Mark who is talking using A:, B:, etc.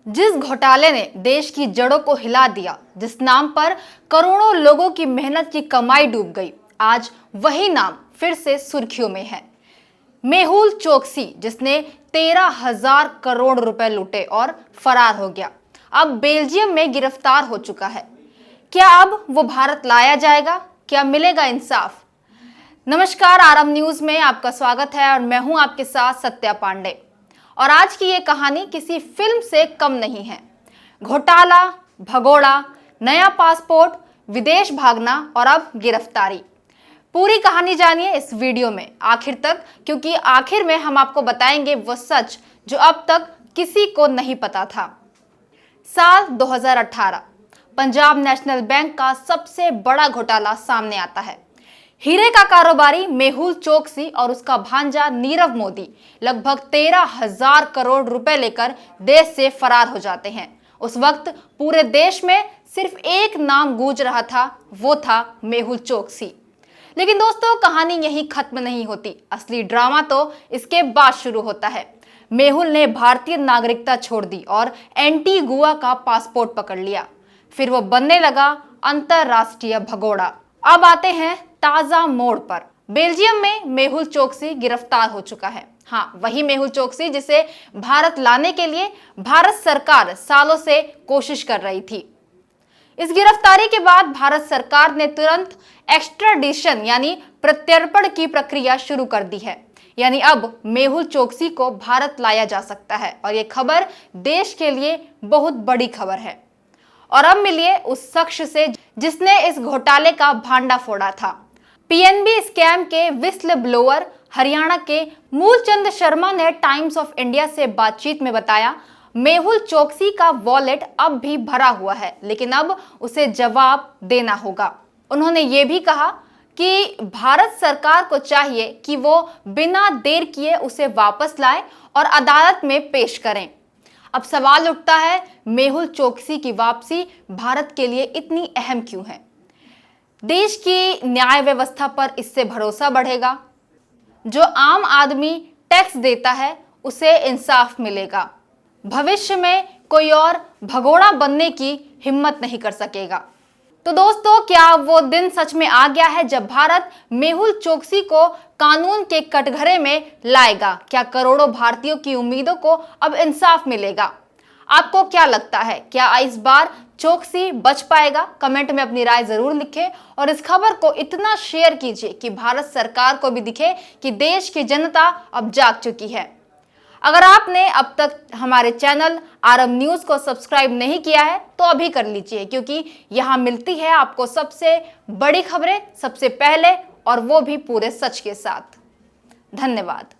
A: जिस घोटाले ने देश की जड़ों को हिला दिया, जिस नाम पर करोड़ों लोगों की मेहनत की कमाई डूब गई, आज वही नाम फिर से सुर्खियों में है। मेहुल चोकसी, जिसने 13,000 करोड़ रुपए लूटे और फरार हो गया, अब बेल्जियम में गिरफ्तार हो चुका है। क्या अब वो भारत लाया जाएगा? क्या मिलेगा इंसाफ? नमस्कार, आरएम न्यूज में आपका स्वागत है और मैं हूं आपके साथ सत्या पांडे। और आज की ये कहानी किसी फिल्म से कम नहीं है। घोटाला, भगोड़ा, नया पासपोर्ट, विदेश भागना और अब गिरफ्तारी। पूरी कहानी जानिए इस वीडियो में आखिर तक, क्योंकि आखिर में हम आपको बताएंगे वो सच जो अब तक किसी को नहीं पता था। साल 2018, पंजाब नेशनल बैंक का सबसे बड़ा घोटाला सामने आता है। हीरे का कारोबारी मेहुल चोकसी और उसका भांजा नीरव मोदी लगभग 13,000 करोड़ रुपए लेकर देश से फरार हो जाते हैं। उस वक्त पूरे देश में सिर्फ एक नाम गूंज रहा था, वो था मेहुल चोकसी। लेकिन दोस्तों, कहानी यहीं खत्म नहीं होती। असली ड्रामा तो इसके बाद शुरू होता है। मेहुल ने भारतीय नागरिकता छोड़ दी और एंटीगुआ का पासपोर्ट पकड़ लिया। फिर वो बनने लगा अंतरराष्ट्रीय भगोड़ा। अब आते हैं ताजा मोड़ पर। बेल्जियम में मेहुल चोकसी गिरफ्तार हो चुका है। हाँ, वही मेहुल चोकसी जिसे भारत लाने के लिए भारत सरकार सालों से कोशिश कर रही थी। इस गिरफ्तारी के बाद भारत सरकार ने तुरंत एक्स्ट्राडिशन यानी प्रत्यर्पण की प्रक्रिया शुरू कर दी है। यानी अब मेहुल चोकसी को भारत लाया जा सकता है और ये खबर देश के लिए बहुत बड़ी खबर है। और अब मिलिए उस शख्स से जिसने इस घोटाले का भांडा फोड़ा था। पीएनबी स्कैम के विस्ल ब्लोअर हरियाणा के मूलचंद शर्मा ने टाइम्स ऑफ इंडिया से बातचीत में बताया, मेहुल चोकसी का वॉलेट अब भी भरा हुआ है, लेकिन अब उसे जवाब देना होगा। उन्होंने ये भी कहा कि भारत सरकार को चाहिए कि वो बिना देर किए उसे वापस लाए और अदालत में पेश करें। अब सवाल उठता है, मेहुल चोकसी की वापसी भारत के लिए इतनी अहम क्यों है? देश की न्याय व्यवस्था पर इससे भरोसा बढ़ेगा। जो आम आदमी टैक्स देता है उसे इंसाफ मिलेगा। भविष्य में कोई और भगोड़ा बनने की हिम्मत नहीं कर सकेगा। तो दोस्तों, क्या वो दिन सच में आ गया है जब भारत मेहुल चोकसी को कानून के कटघरे में लाएगा? क्या करोड़ों भारतीयों की उम्मीदों को अब इंसाफ मिलेगा? आपको क्या लगता है, क्या इस बार चोकसी बच पाएगा? कमेंट में अपनी राय जरूर लिखें और इस खबर को इतना शेयर कीजिए कि भारत सरकार को भी दिखे कि देश की जनता अब जाग चुकी है। अगर आपने अब तक हमारे चैनल आरएम न्यूज को सब्सक्राइब नहीं किया है तो अभी कर लीजिए, क्योंकि यहाँ मिलती है आपको सबसे बड़ी खबरें सबसे पहले, और वो भी पूरे सच के साथ। धन्यवाद।